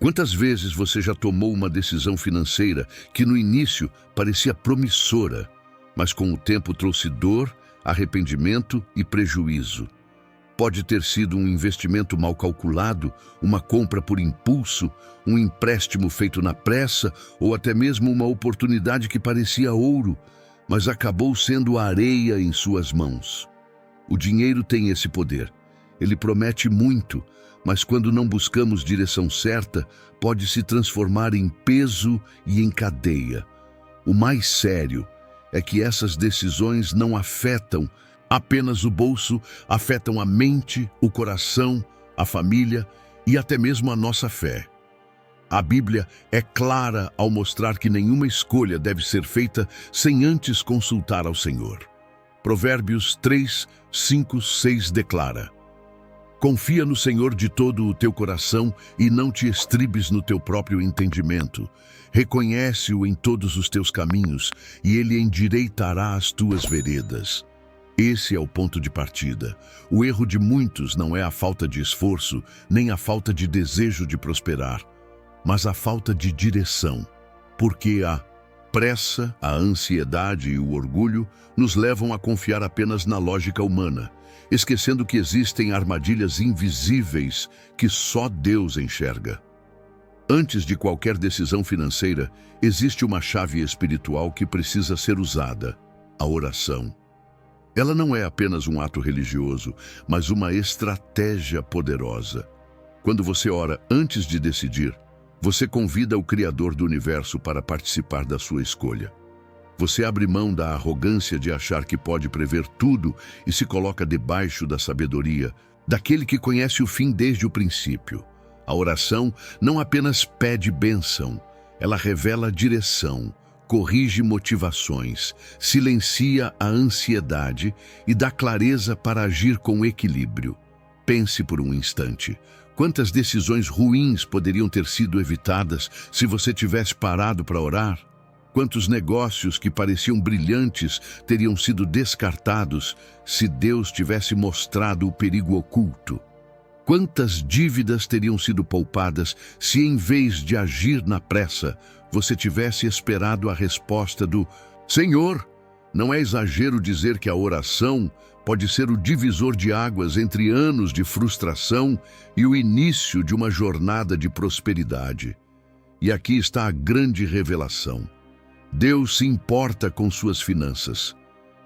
Quantas vezes você já tomou uma decisão financeira que no início parecia promissora, mas com o tempo trouxe dor, arrependimento e prejuízo? Pode ter sido um investimento mal calculado, uma compra por impulso, um empréstimo feito na pressa ou até mesmo uma oportunidade que parecia ouro, mas acabou sendo areia em suas mãos. O dinheiro tem esse poder. Ele promete muito, mas quando não buscamos direção certa, pode se transformar em peso e em cadeia. O mais sério é que essas decisões não afetam apenas o bolso, afetam a mente, o coração, a família e até mesmo a nossa fé. A Bíblia é clara ao mostrar que nenhuma escolha deve ser feita sem antes consultar ao Senhor. Provérbios 3, 5, 6 declara: confia no Senhor de todo o teu coração e não te estribes no teu próprio entendimento. Reconhece-o em todos os teus caminhos e ele endireitará as tuas veredas. Esse é o ponto de partida. O erro de muitos não é a falta de esforço, nem a falta de desejo de prosperar, mas a falta de direção. Porque a pressa, a ansiedade e o orgulho nos levam a confiar apenas na lógica humana, esquecendo que existem armadilhas invisíveis que só Deus enxerga. Antes de qualquer decisão financeira, existe uma chave espiritual que precisa ser usada: a oração. Ela não é apenas um ato religioso, mas uma estratégia poderosa. Quando você ora antes de decidir, você convida o Criador do Universo para participar da sua escolha. Você abre mão da arrogância de achar que pode prever tudo e se coloca debaixo da sabedoria daquele que conhece o fim desde o princípio. A oração não apenas pede bênção, ela revela direção, corrige motivações, silencia a ansiedade e dá clareza para agir com equilíbrio. Pense por um instante. Quantas decisões ruins poderiam ter sido evitadas se você tivesse parado para orar? Quantos negócios que pareciam brilhantes teriam sido descartados se Deus tivesse mostrado o perigo oculto? Quantas dívidas teriam sido poupadas se, em vez de agir na pressa, você tivesse esperado a resposta do Senhor? Não é exagero dizer que a oração pode ser o divisor de águas entre anos de frustração e o início de uma jornada de prosperidade. E aqui está a grande revelação. Deus se importa com suas finanças.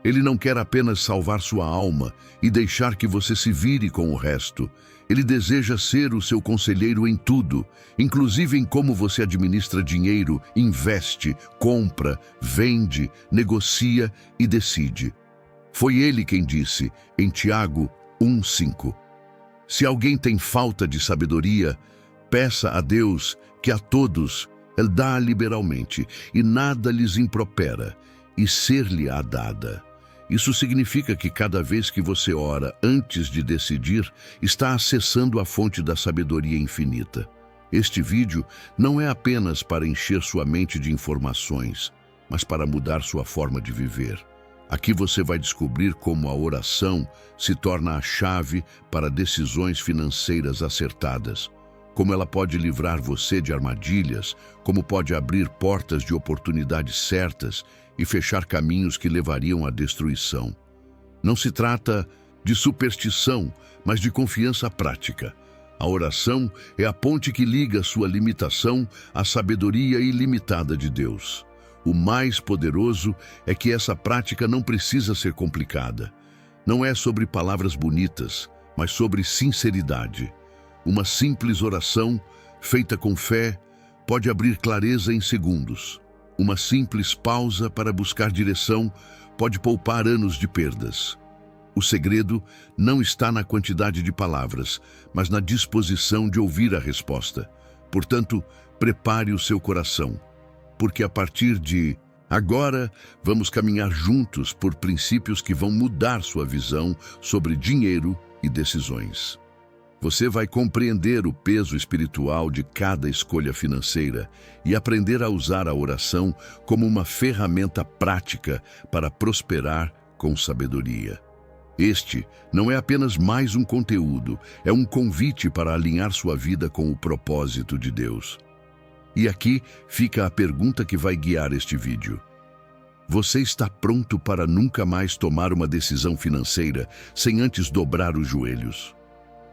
Ele não quer apenas salvar sua alma e deixar que você se vire com o resto. Ele deseja ser o seu conselheiro em tudo, inclusive em como você administra dinheiro, investe, compra, vende, negocia e decide. Foi ele quem disse, em Tiago 1:5, se alguém tem falta de sabedoria, peça a Deus que a todos Ele dá liberalmente e nada lhes impropera, e ser-lhe-á dada. Isso significa que cada vez que você ora antes de decidir, está acessando a fonte da sabedoria infinita. Este vídeo não é apenas para encher sua mente de informações, mas para mudar sua forma de viver. Aqui você vai descobrir como a oração se torna a chave para decisões financeiras acertadas, como ela pode livrar você de armadilhas, como pode abrir portas de oportunidades certas e fechar caminhos que levariam à destruição. Não se trata de superstição, mas de confiança prática. A oração é a ponte que liga sua limitação à sabedoria ilimitada de Deus. O mais poderoso é que essa prática não precisa ser complicada. Não é sobre palavras bonitas, mas sobre sinceridade. Uma simples oração, feita com fé, pode abrir clareza em segundos. Uma simples pausa para buscar direção pode poupar anos de perdas. O segredo não está na quantidade de palavras, mas na disposição de ouvir a resposta. Portanto, prepare o seu coração, porque a partir de agora vamos caminhar juntos por princípios que vão mudar sua visão sobre dinheiro e decisões. Você vai compreender o peso espiritual de cada escolha financeira e aprender a usar a oração como uma ferramenta prática para prosperar com sabedoria. Este não é apenas mais um conteúdo, é um convite para alinhar sua vida com o propósito de Deus. E aqui fica a pergunta que vai guiar este vídeo. Você está pronto para nunca mais tomar uma decisão financeira sem antes dobrar os joelhos?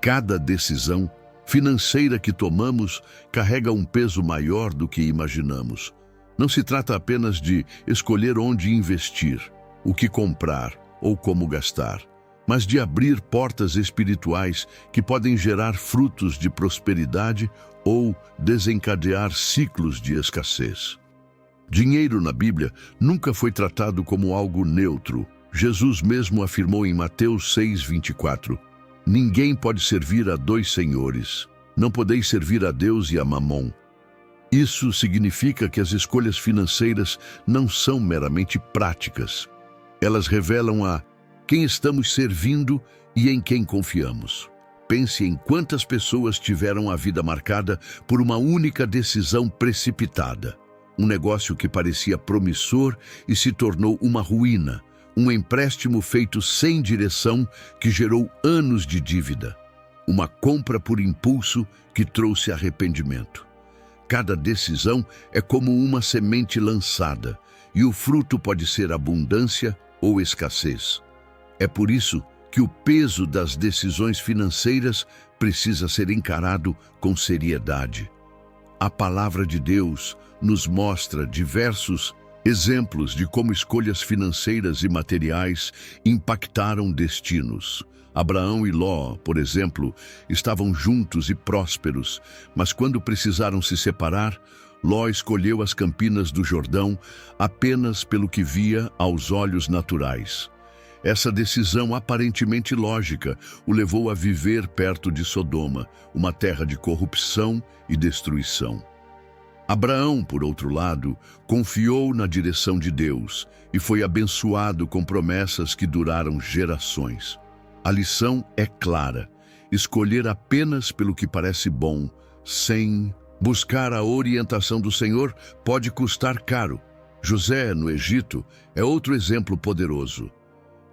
Cada decisão financeira que tomamos carrega um peso maior do que imaginamos. Não se trata apenas de escolher onde investir, o que comprar ou como gastar, mas de abrir portas espirituais que podem gerar frutos de prosperidade ou desencadear ciclos de escassez. Dinheiro na Bíblia nunca foi tratado como algo neutro. Jesus mesmo afirmou em Mateus 6:24: ninguém pode servir a dois senhores. Não podeis servir a Deus e a Mamon. Isso significa que as escolhas financeiras não são meramente práticas. Elas revelam a quem estamos servindo e em quem confiamos. Pense em quantas pessoas tiveram a vida marcada por uma única decisão precipitada. Um negócio que parecia promissor e se tornou uma ruína. Um empréstimo feito sem direção que gerou anos de dívida. Uma compra por impulso que trouxe arrependimento. Cada decisão é como uma semente lançada, e o fruto pode ser abundância ou escassez. É por isso que o peso das decisões financeiras precisa ser encarado com seriedade. A palavra de Deus nos mostra diversos exemplos de como escolhas financeiras e materiais impactaram destinos. Abraão e Ló, por exemplo, estavam juntos e prósperos, mas quando precisaram se separar, Ló escolheu as campinas do Jordão apenas pelo que via aos olhos naturais. Essa decisão aparentemente lógica o levou a viver perto de Sodoma, uma terra de corrupção e destruição. Abraão, por outro lado, confiou na direção de Deus e foi abençoado com promessas que duraram gerações. A lição é clara: escolher apenas pelo que parece bom, sem buscar a orientação do Senhor, pode custar caro. José, no Egito, é outro exemplo poderoso.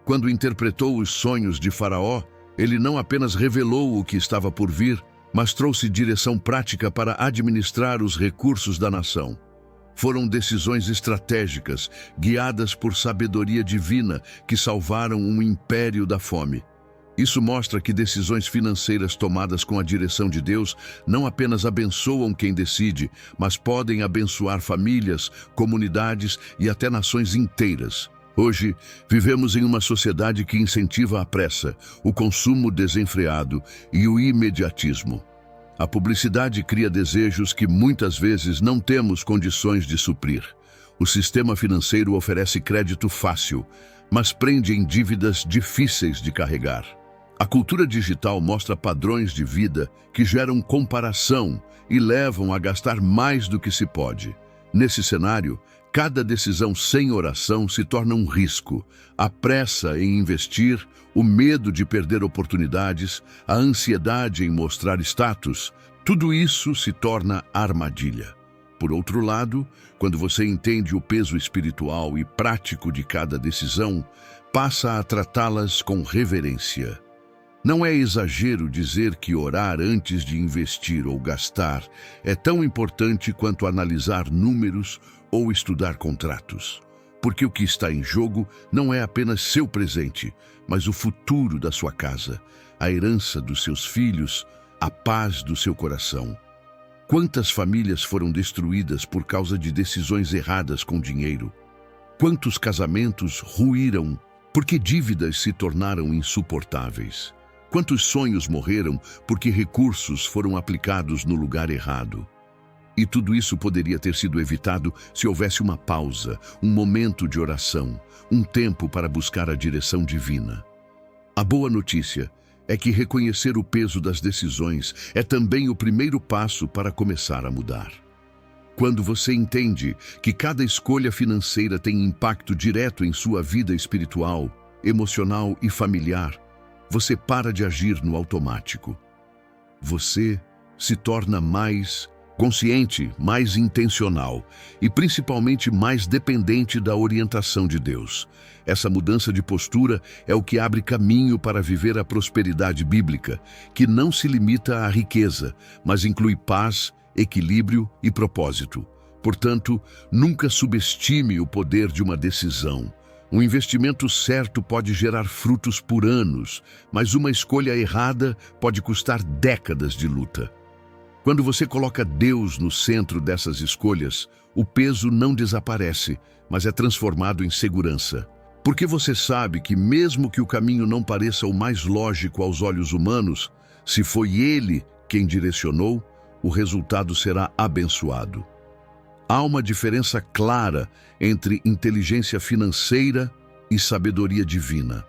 Quando interpretou os sonhos de Faraó, ele não apenas revelou o que estava por vir, mas trouxe direção prática para administrar os recursos da nação. Foram decisões estratégicas, guiadas por sabedoria divina, que salvaram um império da fome. Isso mostra que decisões financeiras tomadas com a direção de Deus não apenas abençoam quem decide, mas podem abençoar famílias, comunidades e até nações inteiras. Hoje, vivemos em uma sociedade que incentiva a pressa, o consumo desenfreado e o imediatismo. A publicidade cria desejos que muitas vezes não temos condições de suprir. O sistema financeiro oferece crédito fácil, mas prende em dívidas difíceis de carregar. A cultura digital mostra padrões de vida que geram comparação e levam a gastar mais do que se pode. Nesse cenário, cada decisão sem oração se torna um risco. A pressa em investir, o medo de perder oportunidades, a ansiedade em mostrar status, tudo isso se torna armadilha. Por outro lado, quando você entende o peso espiritual e prático de cada decisão, passa a tratá-las com reverência. Não é exagero dizer que orar antes de investir ou gastar é tão importante quanto analisar números ou estudar contratos. Porque o que está em jogo não é apenas seu presente, mas o futuro da sua casa, a herança dos seus filhos, a paz do seu coração. Quantas famílias foram destruídas por causa de decisões erradas com dinheiro? Quantos casamentos ruíram porque dívidas se tornaram insuportáveis? Quantos sonhos morreram porque recursos foram aplicados no lugar errado? E tudo isso poderia ter sido evitado se houvesse uma pausa, um momento de oração, um tempo para buscar a direção divina. A boa notícia é que reconhecer o peso das decisões é também o primeiro passo para começar a mudar. Quando você entende que cada escolha financeira tem impacto direto em sua vida espiritual, emocional e familiar, você para de agir no automático. Você se torna mais consciente, mais intencional e principalmente mais dependente da orientação de Deus. Essa mudança de postura é o que abre caminho para viver a prosperidade bíblica, que não se limita à riqueza, mas inclui paz, equilíbrio e propósito. Portanto, nunca subestime o poder de uma decisão. Um investimento certo pode gerar frutos por anos, mas uma escolha errada pode custar décadas de luta. Quando você coloca Deus no centro dessas escolhas, o peso não desaparece, mas é transformado em segurança. Porque você sabe que mesmo que o caminho não pareça o mais lógico aos olhos humanos, se foi Ele quem direcionou, o resultado será abençoado. Há uma diferença clara entre inteligência financeira e sabedoria divina.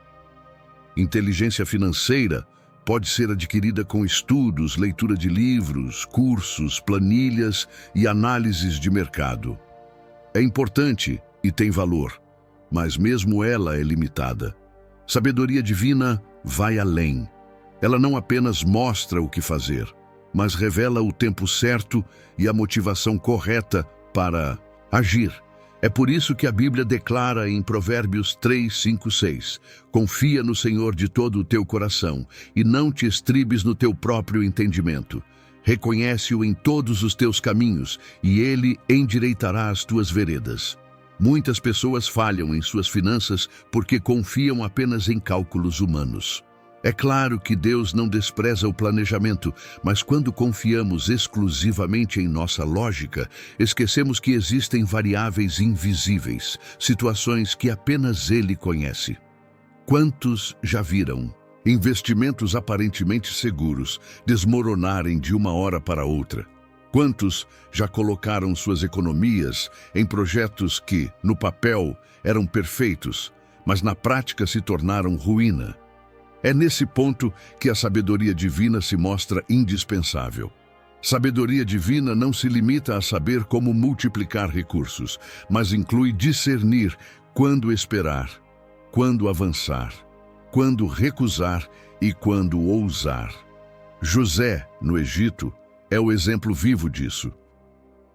Inteligência financeira pode ser adquirida com estudos, leitura de livros, cursos, planilhas e análises de mercado. É importante e tem valor, mas mesmo ela é limitada. Sabedoria divina vai além. Ela não apenas mostra o que fazer, mas revela o tempo certo e a motivação correta para agir. É por isso que a Bíblia declara em Provérbios 3, 5, 6: confia no Senhor de todo o teu coração e não te estribes no teu próprio entendimento. Reconhece-o em todos os teus caminhos e ele endireitará as tuas veredas. Muitas pessoas falham em suas finanças porque confiam apenas em cálculos humanos. É claro que Deus não despreza o planejamento, mas quando confiamos exclusivamente em nossa lógica, esquecemos que existem variáveis invisíveis, situações que apenas Ele conhece. Quantos já viram investimentos aparentemente seguros desmoronarem de uma hora para outra? Quantos já colocaram suas economias em projetos que, no papel, eram perfeitos, mas na prática se tornaram ruína? É nesse ponto que a sabedoria divina se mostra indispensável. Sabedoria divina não se limita a saber como multiplicar recursos, mas inclui discernir quando esperar, quando avançar, quando recusar e quando ousar. José, no Egito, é o exemplo vivo disso.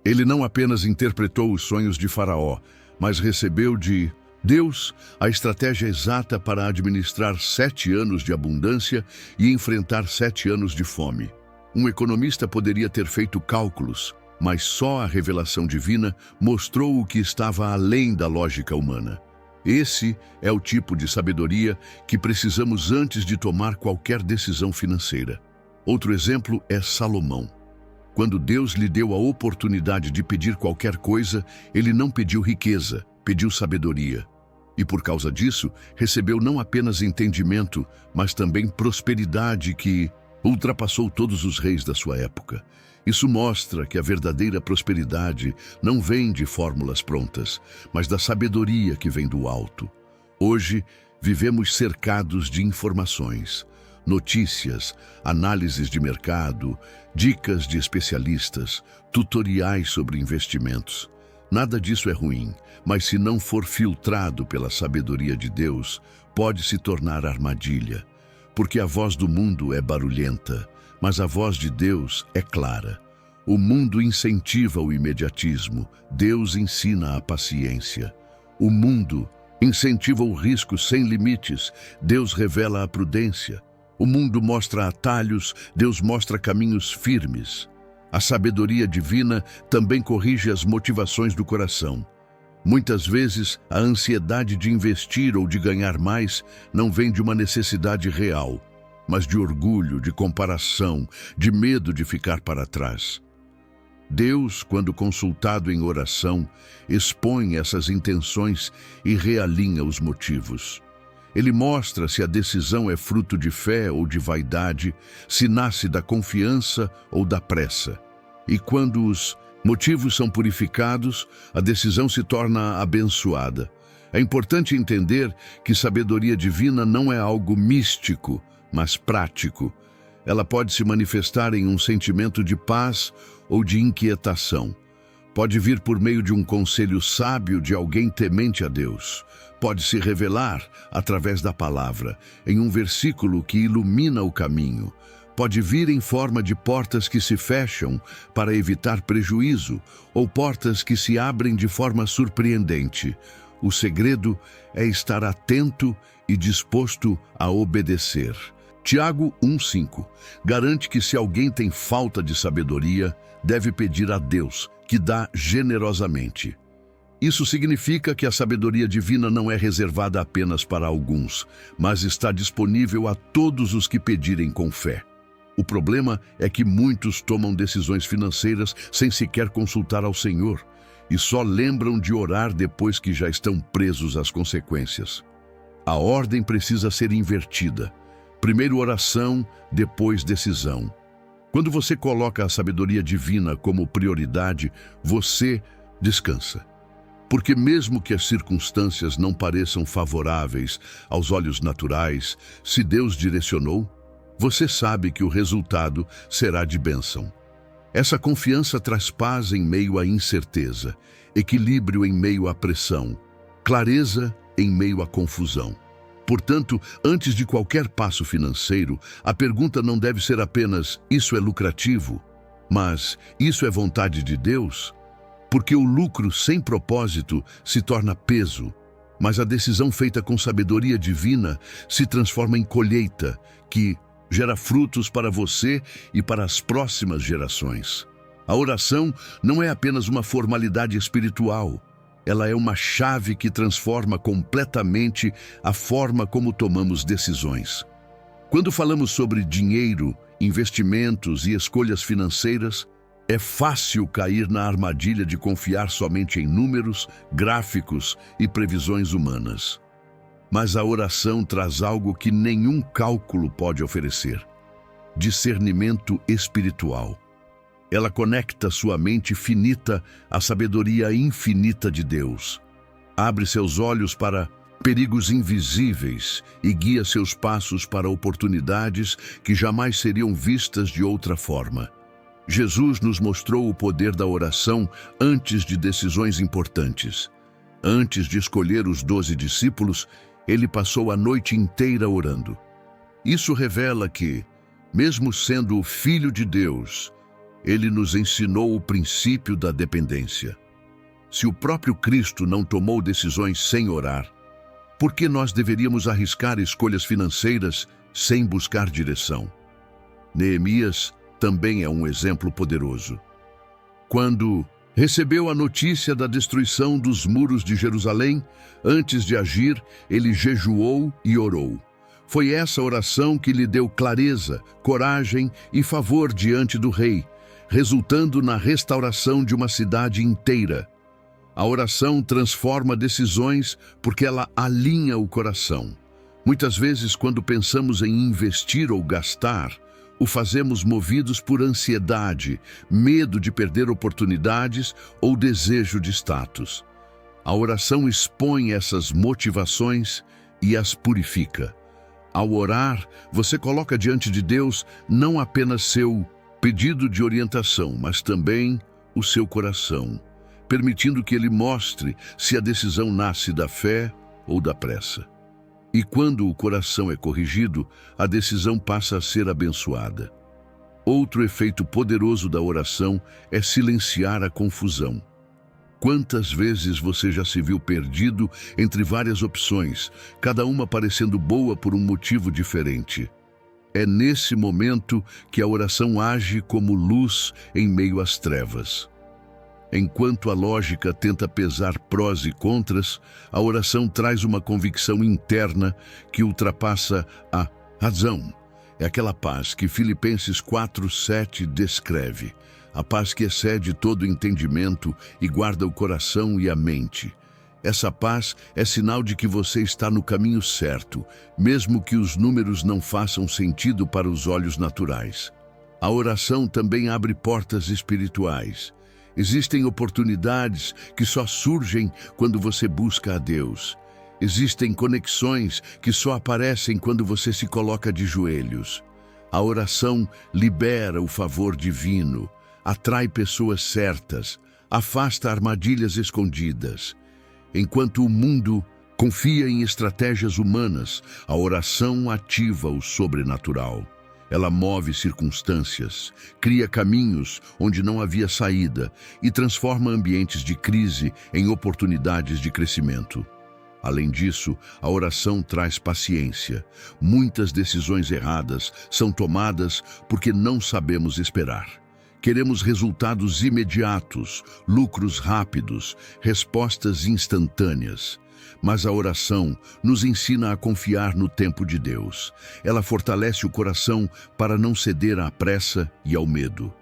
Ele não apenas interpretou os sonhos de Faraó, mas recebeu de Deus a estratégia exata para administrar 7 anos de abundância e enfrentar 7 anos de fome. Um economista poderia ter feito cálculos, mas só a revelação divina mostrou o que estava além da lógica humana. Esse é o tipo de sabedoria que precisamos antes de tomar qualquer decisão financeira. Outro exemplo é Salomão. Quando Deus lhe deu a oportunidade de pedir qualquer coisa, ele não pediu riqueza, pediu sabedoria. E por causa disso, recebeu não apenas entendimento, mas também prosperidade que ultrapassou todos os reis da sua época. Isso mostra que a verdadeira prosperidade não vem de fórmulas prontas, mas da sabedoria que vem do alto. Hoje, vivemos cercados de informações, notícias, análises de mercado, dicas de especialistas, tutoriais sobre investimentos. Nada disso é ruim, mas se não for filtrado pela sabedoria de Deus, pode se tornar armadilha. Porque a voz do mundo é barulhenta, mas a voz de Deus é clara. O mundo incentiva o imediatismo, Deus ensina a paciência. O mundo incentiva o risco sem limites, Deus revela a prudência. O mundo mostra atalhos, Deus mostra caminhos firmes. A sabedoria divina também corrige as motivações do coração. Muitas vezes, a ansiedade de investir ou de ganhar mais não vem de uma necessidade real, mas de orgulho, de comparação, de medo de ficar para trás. Deus, quando consultado em oração, expõe essas intenções e realinha os motivos. Ele mostra se a decisão é fruto de fé ou de vaidade, se nasce da confiança ou da pressa. E quando os motivos são purificados, a decisão se torna abençoada. É importante entender que sabedoria divina não é algo místico, mas prático. Ela pode se manifestar em um sentimento de paz ou de inquietação. Pode vir por meio de um conselho sábio de alguém temente a Deus. Pode se revelar através da palavra, em um versículo que ilumina o caminho. Pode vir em forma de portas que se fecham para evitar prejuízo ou portas que se abrem de forma surpreendente. O segredo é estar atento e disposto a obedecer. Tiago 1,5 garante que se alguém tem falta de sabedoria, deve pedir a Deus, que dá generosamente. Isso significa que a sabedoria divina não é reservada apenas para alguns, mas está disponível a todos os que pedirem com fé. O problema é que muitos tomam decisões financeiras sem sequer consultar ao Senhor e só lembram de orar depois que já estão presos às consequências. A ordem precisa ser invertida. Primeiro oração, depois decisão. Quando você coloca a sabedoria divina como prioridade, você descansa. Porque mesmo que as circunstâncias não pareçam favoráveis aos olhos naturais, se Deus direcionou, você sabe que o resultado será de bênção. Essa confiança traz paz em meio à incerteza, equilíbrio em meio à pressão, clareza em meio à confusão. Portanto, antes de qualquer passo financeiro, a pergunta não deve ser apenas "isso é lucrativo?", mas "isso é vontade de Deus?", porque o lucro sem propósito se torna peso, mas a decisão feita com sabedoria divina se transforma em colheita, que gera frutos para você e para as próximas gerações. A oração não é apenas uma formalidade espiritual. Ela é uma chave que transforma completamente a forma como tomamos decisões. Quando falamos sobre dinheiro, investimentos e escolhas financeiras, é fácil cair na armadilha de confiar somente em números, gráficos e previsões humanas. Mas a oração traz algo que nenhum cálculo pode oferecer: discernimento espiritual. Ela conecta sua mente finita à sabedoria infinita de Deus. Abre seus olhos para perigos invisíveis e guia seus passos para oportunidades que jamais seriam vistas de outra forma. Jesus nos mostrou o poder da oração antes de decisões importantes. Antes de escolher os 12 discípulos, ele passou a noite inteira orando. Isso revela que, mesmo sendo o Filho de Deus, ele nos ensinou o princípio da dependência. Se o próprio Cristo não tomou decisões sem orar, por que nós deveríamos arriscar escolhas financeiras sem buscar direção? Neemias também é um exemplo poderoso. Quando recebeu a notícia da destruição dos muros de Jerusalém, antes de agir, ele jejuou e orou. Foi essa oração que lhe deu clareza, coragem e favor diante do rei, resultando na restauração de uma cidade inteira. A oração transforma decisões porque ela alinha o coração. Muitas vezes, quando pensamos em investir ou gastar, o fazemos movidos por ansiedade, medo de perder oportunidades ou desejo de status. A oração expõe essas motivações e as purifica. Ao orar, você coloca diante de Deus não apenas seu pedido de orientação, mas também o seu coração, permitindo que ele mostre se a decisão nasce da fé ou da pressa. E quando o coração é corrigido, a decisão passa a ser abençoada. Outro efeito poderoso da oração é silenciar a confusão. Quantas vezes você já se viu perdido entre várias opções, cada uma parecendo boa por um motivo diferente? É nesse momento que a oração age como luz em meio às trevas. Enquanto a lógica tenta pesar prós e contras, a oração traz uma convicção interna que ultrapassa a razão. É aquela paz que Filipenses 4:7 descreve, a paz que excede todo entendimento e guarda o coração e a mente. Essa paz é sinal de que você está no caminho certo, mesmo que os números não façam sentido para os olhos naturais. A oração também abre portas espirituais. Existem oportunidades que só surgem quando você busca a Deus. Existem conexões que só aparecem quando você se coloca de joelhos. A oração libera o favor divino, atrai pessoas certas, afasta armadilhas escondidas. Enquanto o mundo confia em estratégias humanas, a oração ativa o sobrenatural. Ela move circunstâncias, cria caminhos onde não havia saída e transforma ambientes de crise em oportunidades de crescimento. Além disso, a oração traz paciência. Muitas decisões erradas são tomadas porque não sabemos esperar. Queremos resultados imediatos, lucros rápidos, respostas instantâneas. Mas a oração nos ensina a confiar no tempo de Deus. Ela fortalece o coração para não ceder à pressa e ao medo.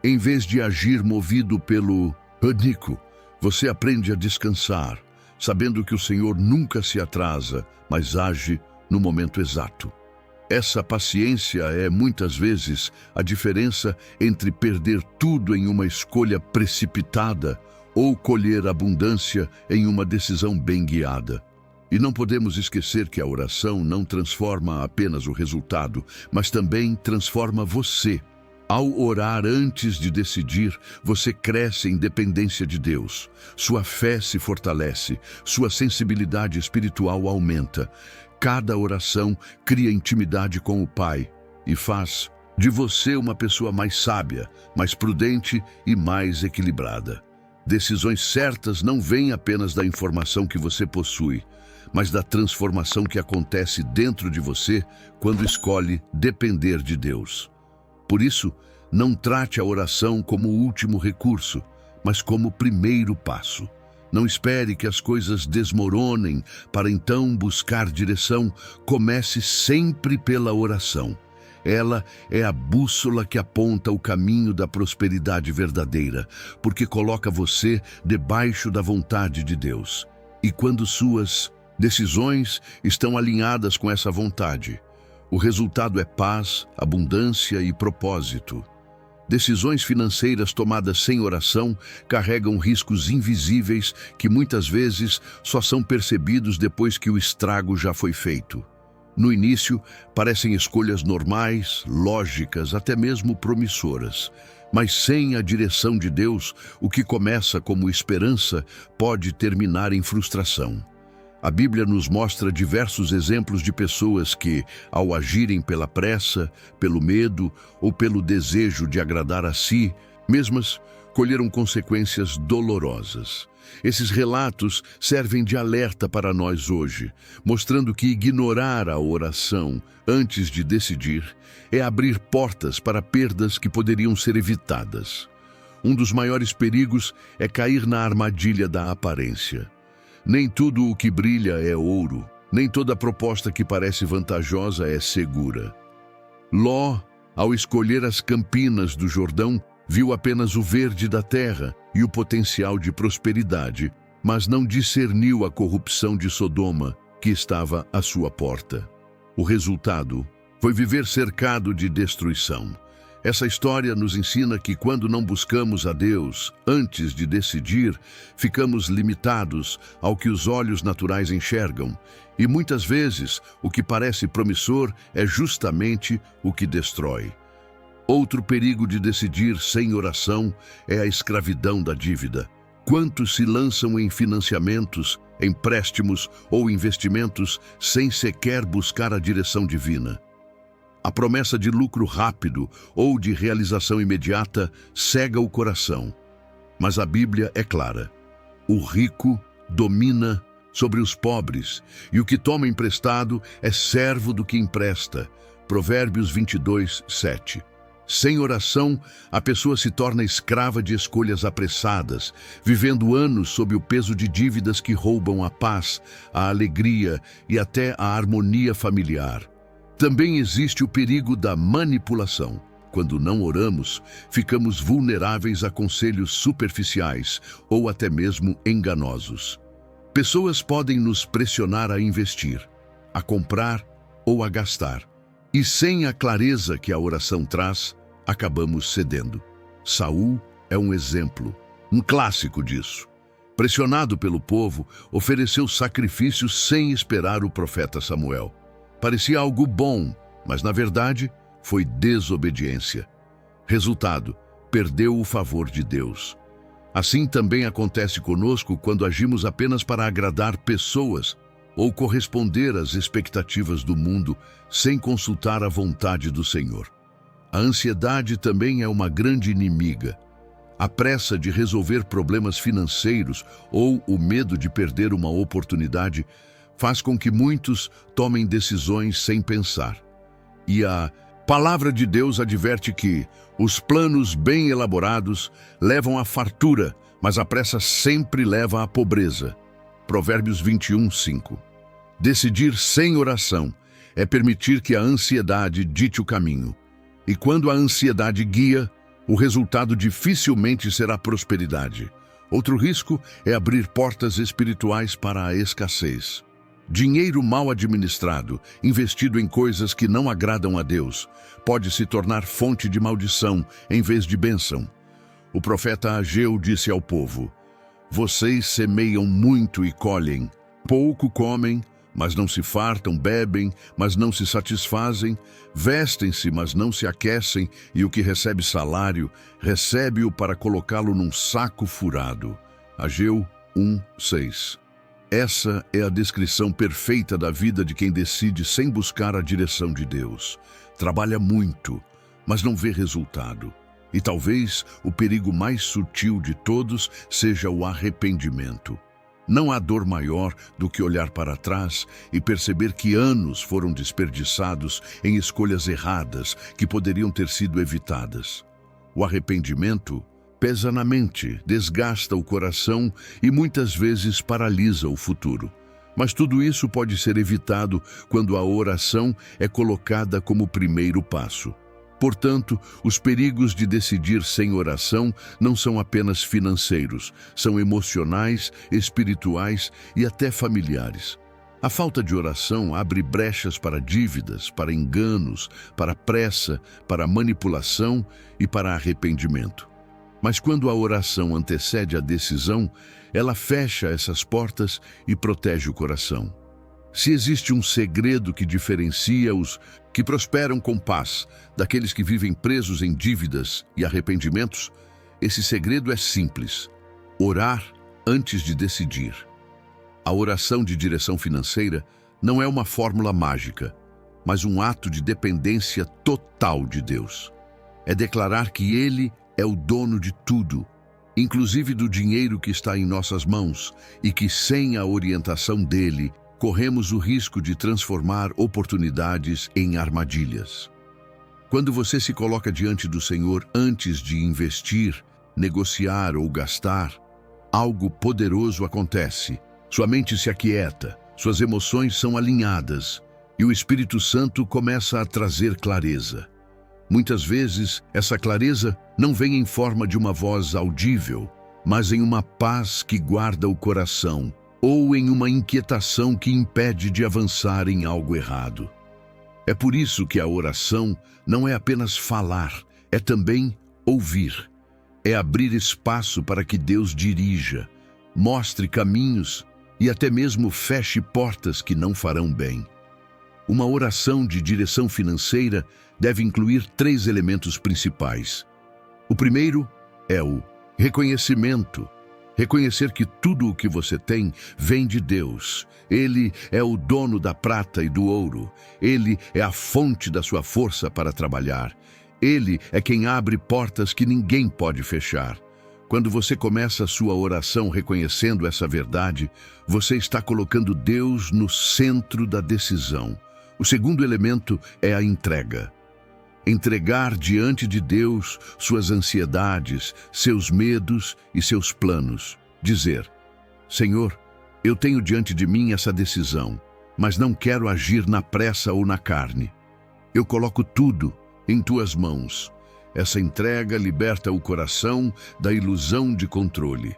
Em vez de agir movido pelo pânico, você aprende a descansar, sabendo que o Senhor nunca se atrasa, mas age no momento exato. Essa paciência é, muitas vezes, a diferença entre perder tudo em uma escolha precipitada ou colher abundância em uma decisão bem guiada. E não podemos esquecer que a oração não transforma apenas o resultado, mas também transforma você. Ao orar antes de decidir, você cresce em dependência de Deus. Sua fé se fortalece, sua sensibilidade espiritual aumenta. Cada oração cria intimidade com o Pai e faz de você uma pessoa mais sábia, mais prudente e mais equilibrada. Decisões certas não vêm apenas da informação que você possui, mas da transformação que acontece dentro de você quando escolhe depender de Deus. Por isso, não trate a oração como o último recurso, mas como o primeiro passo. Não espere que as coisas desmoronem para então buscar direção. Comece sempre pela oração. Ela é a bússola que aponta o caminho da prosperidade verdadeira, porque coloca você debaixo da vontade de Deus. E quando suas decisões estão alinhadas com essa vontade, o resultado é paz, abundância e propósito. Decisões financeiras tomadas sem oração carregam riscos invisíveis que muitas vezes só são percebidos depois que o estrago já foi feito. No início, parecem escolhas normais, lógicas, até mesmo promissoras. Mas sem a direção de Deus, o que começa como esperança pode terminar em frustração. A Bíblia nos mostra diversos exemplos de pessoas que, ao agirem pela pressa, pelo medo ou pelo desejo de agradar a si mesmas, colheram consequências dolorosas. Esses relatos servem de alerta para nós hoje, mostrando que ignorar a oração antes de decidir é abrir portas para perdas que poderiam ser evitadas. Um dos maiores perigos é cair na armadilha da aparência. Nem tudo o que brilha é ouro, nem toda proposta que parece vantajosa é segura. Ló, ao escolher as campinas do Jordão, viu apenas o verde da terra e o potencial de prosperidade, mas não discerniu a corrupção de Sodoma, que estava à sua porta. O resultado foi viver cercado de destruição. Essa história nos ensina que quando não buscamos a Deus antes de decidir, ficamos limitados ao que os olhos naturais enxergam, e muitas vezes o que parece promissor é justamente o que destrói. Outro perigo de decidir sem oração é a escravidão da dívida. Quantos se lançam em financiamentos, empréstimos ou investimentos sem sequer buscar a direção divina? A promessa de lucro rápido ou de realização imediata cega o coração. Mas a Bíblia é clara. O rico domina sobre os pobres, e o que toma emprestado é servo do que empresta. Provérbios 22, 7. Sem oração, a pessoa se torna escrava de escolhas apressadas, vivendo anos sob o peso de dívidas que roubam a paz, a alegria e até a harmonia familiar. Também existe o perigo da manipulação. Quando não oramos, ficamos vulneráveis a conselhos superficiais ou até mesmo enganosos. Pessoas podem nos pressionar a investir, a comprar ou a gastar. E sem a clareza que a oração traz, acabamos cedendo. Saul é um exemplo, um clássico disso. Pressionado pelo povo, ofereceu sacrifícios sem esperar o profeta Samuel. Parecia algo bom, mas na verdade foi desobediência. Resultado, perdeu o favor de Deus. Assim também acontece conosco quando agimos apenas para agradar pessoas ou corresponder às expectativas do mundo sem consultar a vontade do Senhor. A ansiedade também é uma grande inimiga. A pressa de resolver problemas financeiros ou o medo de perder uma oportunidade faz com que muitos tomem decisões sem pensar. E a Palavra de Deus adverte que os planos bem elaborados levam à fartura, mas a pressa sempre leva à pobreza. Provérbios 21:5. Decidir sem oração é permitir que a ansiedade dite o caminho. E quando a ansiedade guia, o resultado dificilmente será prosperidade. Outro risco é abrir portas espirituais para a escassez. Dinheiro mal administrado, investido em coisas que não agradam a Deus, pode se tornar fonte de maldição em vez de bênção. O profeta Ageu disse ao povo: "Vocês semeiam muito e colhem, pouco comem, mas não se fartam, bebem, mas não se satisfazem, vestem-se, mas não se aquecem, e o que recebe salário, recebe-o para colocá-lo num saco furado." Ageu 1:6. Essa é a descrição perfeita da vida de quem decide sem buscar a direção de Deus. Trabalha muito, mas não vê resultado. E talvez o perigo mais sutil de todos seja o arrependimento. Não há dor maior do que olhar para trás e perceber que anos foram desperdiçados em escolhas erradas que poderiam ter sido evitadas. O arrependimento pesa na mente, desgasta o coração e muitas vezes paralisa o futuro. Mas tudo isso pode ser evitado quando a oração é colocada como primeiro passo. Portanto, os perigos de decidir sem oração não são apenas financeiros, são emocionais, espirituais e até familiares. A falta de oração abre brechas para dívidas, para enganos, para pressa, para manipulação e para arrependimento. Mas quando a oração antecede a decisão, ela fecha essas portas e protege o coração. Se existe um segredo que diferencia os que prosperam com paz daqueles que vivem presos em dívidas e arrependimentos, esse segredo é simples: orar antes de decidir. A oração de direção financeira não é uma fórmula mágica, mas um ato de dependência total de Deus. É declarar que Ele é o dono de tudo, inclusive do dinheiro que está em nossas mãos, e que sem a orientação dele, corremos o risco de transformar oportunidades em armadilhas. Quando você se coloca diante do Senhor antes de investir, negociar ou gastar, algo poderoso acontece. Sua mente se aquieta, suas emoções são alinhadas e o Espírito Santo começa a trazer clareza. Muitas vezes, essa clareza não vem em forma de uma voz audível, mas em uma paz que guarda o coração, ou em uma inquietação que impede de avançar em algo errado. É por isso que a oração não é apenas falar, é também ouvir. É abrir espaço para que Deus dirija, mostre caminhos e até mesmo feche portas que não farão bem. Uma oração de direção financeira deve incluir 3 elementos principais. O primeiro é o reconhecimento. Reconhecer que tudo o que você tem vem de Deus. Ele é o dono da prata e do ouro. Ele é a fonte da sua força para trabalhar. Ele é quem abre portas que ninguém pode fechar. Quando você começa a sua oração reconhecendo essa verdade, você está colocando Deus no centro da decisão. O segundo elemento é a entrega. Entregar diante de Deus suas ansiedades, seus medos e seus planos. Dizer: Senhor, eu tenho diante de mim essa decisão, mas não quero agir na pressa ou na carne. Eu coloco tudo em tuas mãos. Essa entrega liberta o coração da ilusão de controle.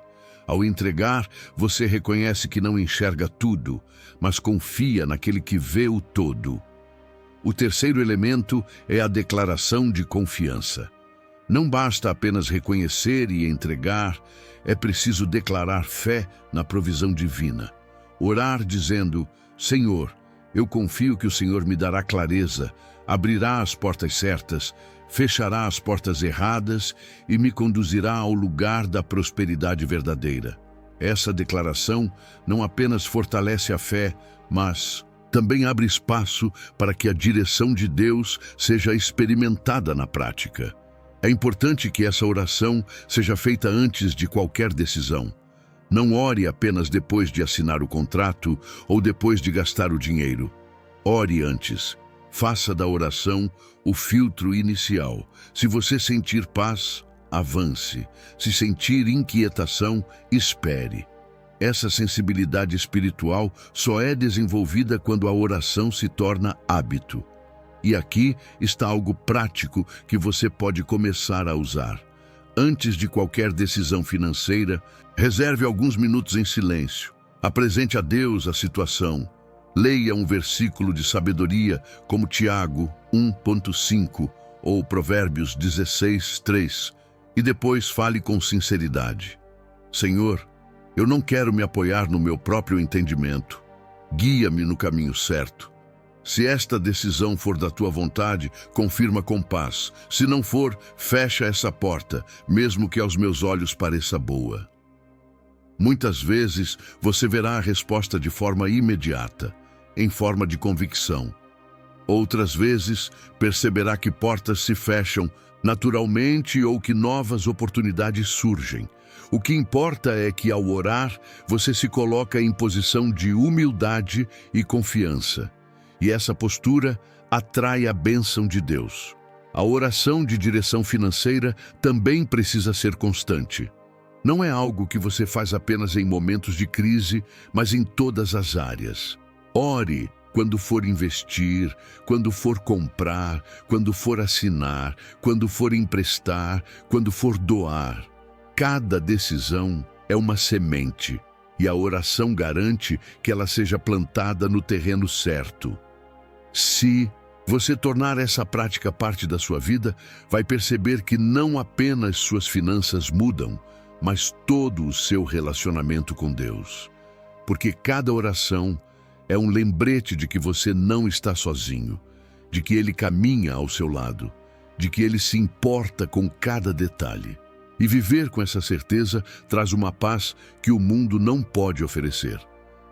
Ao entregar, você reconhece que não enxerga tudo, mas confia naquele que vê o todo. O terceiro elemento é a declaração de confiança. Não basta apenas reconhecer e entregar, é preciso declarar fé na provisão divina. Orar dizendo: Senhor, eu confio que o Senhor me dará clareza, abrirá as portas certas, fechará as portas erradas e me conduzirá ao lugar da prosperidade verdadeira. Essa declaração não apenas fortalece a fé, mas também abre espaço para que a direção de Deus seja experimentada na prática. É importante que essa oração seja feita antes de qualquer decisão. Não ore apenas depois de assinar o contrato ou depois de gastar o dinheiro. Ore antes. Faça da oração o filtro inicial. Se você sentir paz, avance. Se sentir inquietação, espere. Essa sensibilidade espiritual só é desenvolvida quando a oração se torna hábito. E aqui está algo prático que você pode começar a usar. Antes de qualquer decisão financeira, reserve alguns minutos em silêncio. Apresente a Deus a situação. Leia um versículo de sabedoria, como Tiago 1,5 ou Provérbios 16:3, e depois fale com sinceridade. Senhor, eu não quero me apoiar no meu próprio entendimento. Guia-me no caminho certo. Se esta decisão for da tua vontade, confirma com paz. Se não for, fecha essa porta, mesmo que aos meus olhos pareça boa. Muitas vezes você verá a resposta de forma imediata, em forma de convicção. Outras vezes perceberá que portas se fecham naturalmente ou que novas oportunidades surgem. O que importa é que, ao orar, você se coloca em posição de humildade e confiança. E essa postura atrai a bênção de Deus. A oração de direção financeira também precisa ser constante. Não é algo que você faz apenas em momentos de crise, mas em todas as áreas. Ore quando for investir, quando for comprar, quando for assinar, quando for emprestar, quando for doar. Cada decisão é uma semente, e a oração garante que ela seja plantada no terreno certo. Se você tornar essa prática parte da sua vida, vai perceber que não apenas suas finanças mudam, mas todo o seu relacionamento com Deus. Porque cada oração é um lembrete de que você não está sozinho, de que Ele caminha ao seu lado, de que Ele se importa com cada detalhe. E viver com essa certeza traz uma paz que o mundo não pode oferecer.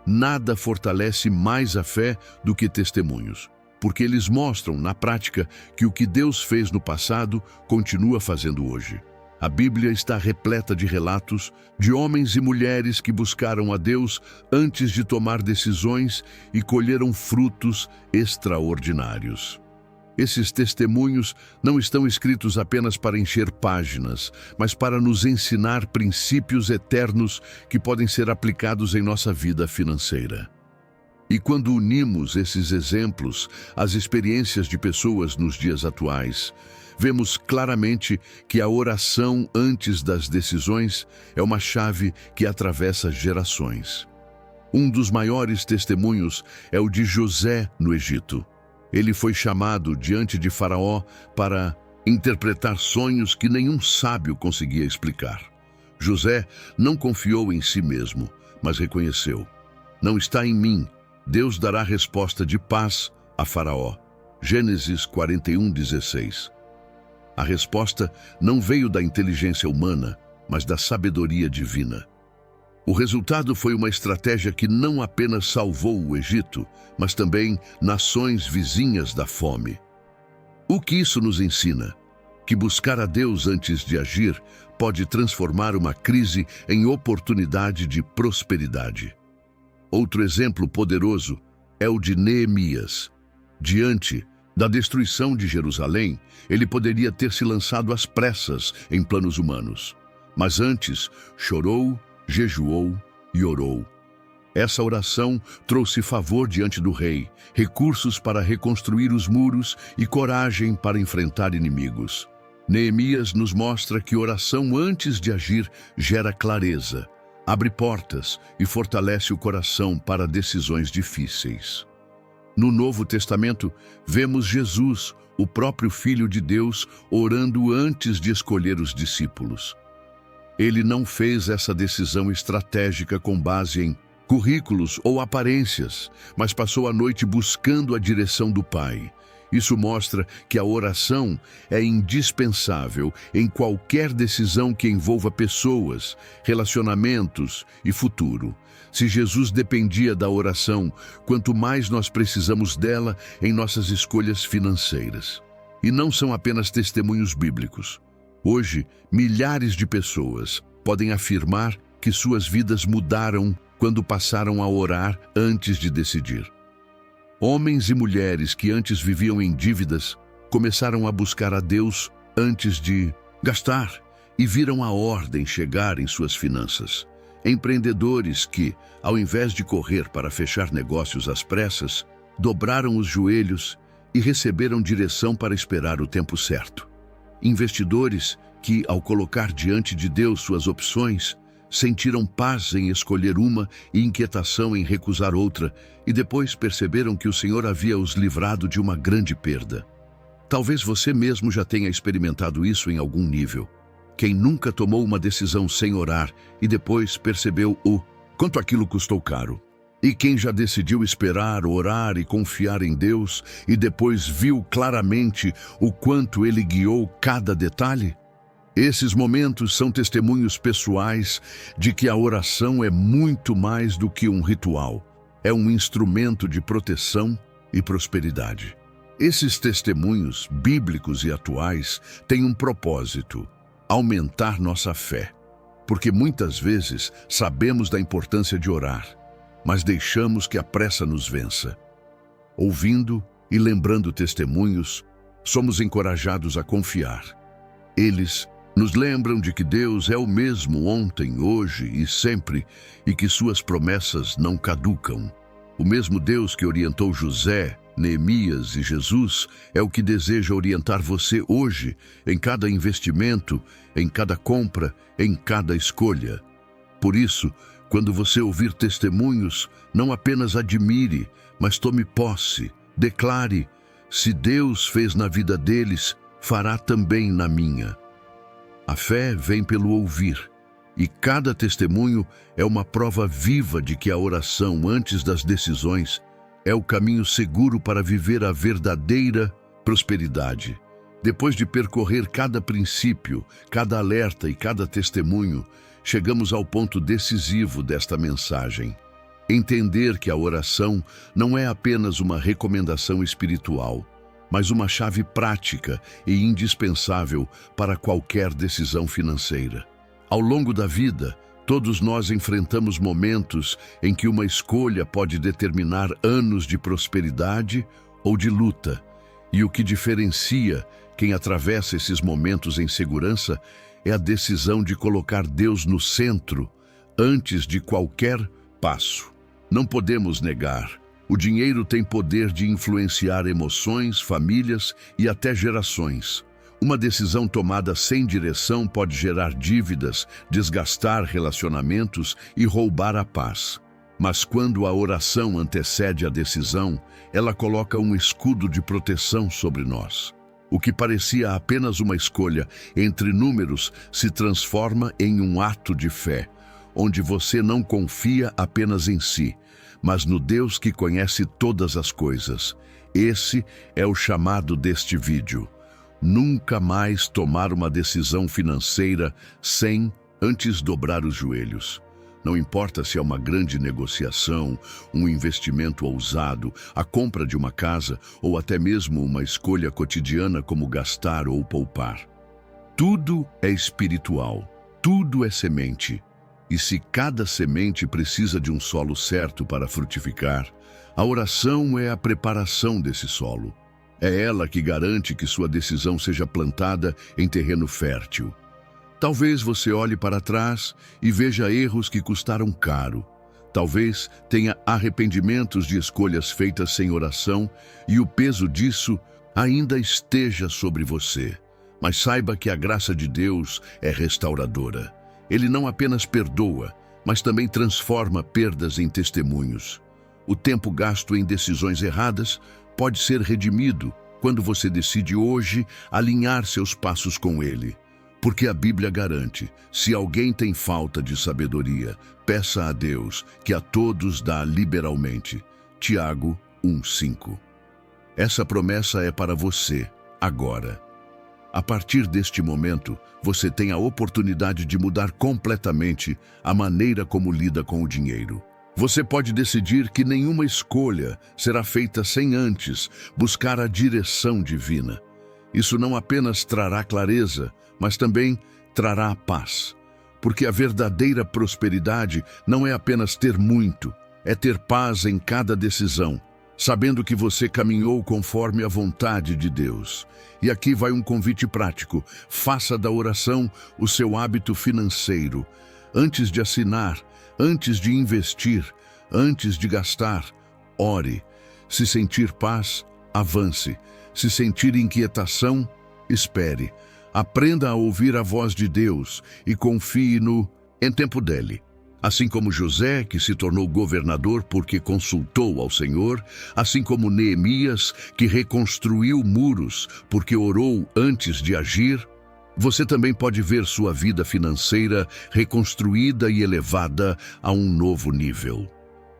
Nada fortalece mais a fé do que testemunhos, porque eles mostram, na prática, que o que Deus fez no passado continua fazendo hoje. A Bíblia está repleta de relatos de homens e mulheres que buscaram a Deus antes de tomar decisões e colheram frutos extraordinários. Esses testemunhos não estão escritos apenas para encher páginas, mas para nos ensinar princípios eternos que podem ser aplicados em nossa vida financeira. E quando unimos esses exemplos às experiências de pessoas nos dias atuais, vemos claramente que a oração antes das decisões é uma chave que atravessa gerações. Um dos maiores testemunhos é o de José no Egito. Ele foi chamado diante de Faraó para interpretar sonhos que nenhum sábio conseguia explicar. José não confiou em si mesmo, mas reconheceu: não está em mim. Deus dará resposta de paz a Faraó. Gênesis 41:16. A resposta não veio da inteligência humana, mas da sabedoria divina. O resultado foi uma estratégia que não apenas salvou o Egito, mas também nações vizinhas da fome. O que isso nos ensina? Que buscar a Deus antes de agir pode transformar uma crise em oportunidade de prosperidade. Outro exemplo poderoso é o de Neemias. Diante da destruição de Jerusalém, ele poderia ter se lançado às pressas em planos humanos. Mas antes, chorou, jejuou e orou. Essa oração trouxe favor diante do rei, recursos para reconstruir os muros e coragem para enfrentar inimigos. Neemias nos mostra que oração antes de agir gera clareza, abre portas e fortalece o coração para decisões difíceis. No Novo Testamento, vemos Jesus, o próprio Filho de Deus, orando antes de escolher os discípulos. Ele não fez essa decisão estratégica com base em currículos ou aparências, mas passou a noite buscando a direção do Pai. Isso mostra que a oração é indispensável em qualquer decisão que envolva pessoas, relacionamentos e futuro. Se Jesus dependia da oração, quanto mais nós precisamos dela em nossas escolhas financeiras. E não são apenas testemunhos bíblicos. Hoje, milhares de pessoas podem afirmar que suas vidas mudaram quando passaram a orar antes de decidir. Homens e mulheres que antes viviam em dívidas começaram a buscar a Deus antes de gastar e viram a ordem chegar em suas finanças. Empreendedores que, ao invés de correr para fechar negócios às pressas, dobraram os joelhos e receberam direção para esperar o tempo certo. Investidores que, ao colocar diante de Deus suas opções, sentiram paz em escolher uma e inquietação em recusar outra, e depois perceberam que o Senhor havia os livrado de uma grande perda. Talvez você mesmo já tenha experimentado isso em algum nível. Quem nunca tomou uma decisão sem orar e depois percebeu o quanto aquilo custou caro? E quem já decidiu esperar, orar e confiar em Deus e depois viu claramente o quanto Ele guiou cada detalhe? Esses momentos são testemunhos pessoais de que a oração é muito mais do que um ritual. É um instrumento de proteção e prosperidade. Esses testemunhos bíblicos e atuais têm um propósito: aumentar nossa fé. Porque muitas vezes sabemos da importância de orar, mas deixamos que a pressa nos vença. Ouvindo e lembrando testemunhos, somos encorajados a confiar. Eles nos lembram de que Deus é o mesmo ontem, hoje e sempre, e que suas promessas não caducam. O mesmo Deus que orientou José, Neemias e Jesus é o que deseja orientar você hoje, em cada investimento, em cada compra, em cada escolha. Por isso, quando você ouvir testemunhos, não apenas admire, mas tome posse, declare: se Deus fez na vida deles, fará também na minha. A fé vem pelo ouvir, e cada testemunho é uma prova viva de que a oração antes das decisões é o caminho seguro para viver a verdadeira prosperidade. Depois de percorrer cada princípio, cada alerta e cada testemunho, chegamos ao ponto decisivo desta mensagem. Entender que a oração não é apenas uma recomendação espiritual, mas uma chave prática e indispensável para qualquer decisão financeira. Ao longo da vida, todos nós enfrentamos momentos em que uma escolha pode determinar anos de prosperidade ou de luta, e o que diferencia quem atravessa esses momentos em segurança é a decisão de colocar Deus no centro antes de qualquer passo. Não podemos negar: o dinheiro tem poder de influenciar emoções, famílias e até gerações. Uma decisão tomada sem direção pode gerar dívidas, desgastar relacionamentos e roubar a paz. Mas quando a oração antecede a decisão, ela coloca um escudo de proteção sobre nós. O que parecia apenas uma escolha entre números se transforma em um ato de fé, onde você não confia apenas em si, mas no Deus que conhece todas as coisas. Esse é o chamado deste vídeo. Nunca mais tomar uma decisão financeira sem antes dobrar os joelhos. Não importa se é uma grande negociação, um investimento ousado, a compra de uma casa ou até mesmo uma escolha cotidiana como gastar ou poupar. Tudo é espiritual, tudo é semente. E se cada semente precisa de um solo certo para frutificar, a oração é a preparação desse solo. É ela que garante que sua decisão seja plantada em terreno fértil. Talvez você olhe para trás e veja erros que custaram caro. Talvez tenha arrependimentos de escolhas feitas sem oração e o peso disso ainda esteja sobre você. Mas saiba que a graça de Deus é restauradora. Ele não apenas perdoa, mas também transforma perdas em testemunhos. O tempo gasto em decisões erradas pode ser redimido quando você decide hoje alinhar seus passos com Ele. Porque a Bíblia garante: se alguém tem falta de sabedoria, peça a Deus, que a todos dá liberalmente. Tiago 1:5. Essa promessa é para você, agora. A partir deste momento, você tem a oportunidade de mudar completamente a maneira como lida com o dinheiro. Você pode decidir que nenhuma escolha será feita sem antes buscar a direção divina. Isso não apenas trará clareza, mas também trará paz. Porque a verdadeira prosperidade não é apenas ter muito, é ter paz em cada decisão, sabendo que você caminhou conforme a vontade de Deus. E aqui vai um convite prático: faça da oração o seu hábito financeiro. Antes de assinar, antes de investir, antes de gastar, ore. Se sentir paz, avance. Se sentir inquietação, espere. Aprenda a ouvir a voz de Deus e confie em tempo dele. Assim como José, que se tornou governador porque consultou ao Senhor, assim como Neemias, que reconstruiu muros porque orou antes de agir, você também pode ver sua vida financeira reconstruída e elevada a um novo nível.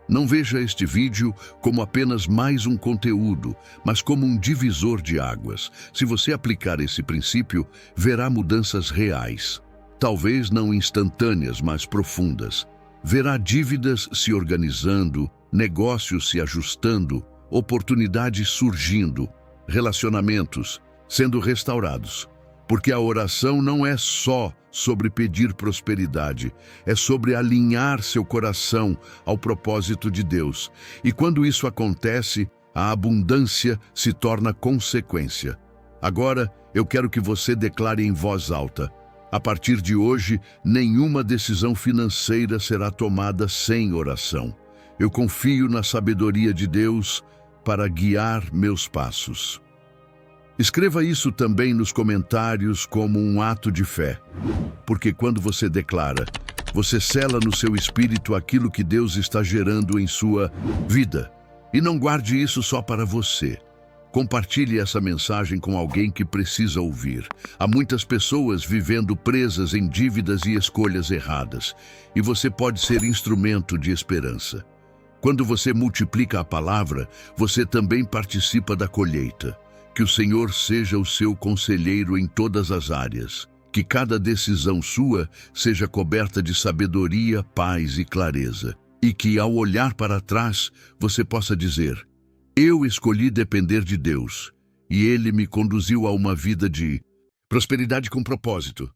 Não veja este vídeo como apenas mais um conteúdo, mas como um divisor de águas. Se você aplicar esse princípio, verá mudanças reais. Talvez não instantâneas, mas profundas. Verá dívidas se organizando, negócios se ajustando, oportunidades surgindo, relacionamentos sendo restaurados. Porque a oração não é só sobre pedir prosperidade, é sobre alinhar seu coração ao propósito de Deus. E quando isso acontece, a abundância se torna consequência. Agora, eu quero que você declare em voz alta: a partir de hoje, nenhuma decisão financeira será tomada sem oração. Eu confio na sabedoria de Deus para guiar meus passos. Escreva isso também nos comentários como um ato de fé, porque quando você declara, você sela no seu espírito aquilo que Deus está gerando em sua vida. E não guarde isso só para você. Compartilhe essa mensagem com alguém que precisa ouvir. Há muitas pessoas vivendo presas em dívidas e escolhas erradas, e você pode ser instrumento de esperança. Quando você multiplica a palavra, você também participa da colheita. Que o Senhor seja o seu conselheiro em todas as áreas. Que cada decisão sua seja coberta de sabedoria, paz e clareza. E que, ao olhar para trás, você possa dizer: eu escolhi depender de Deus, e Ele me conduziu a uma vida de prosperidade com propósito.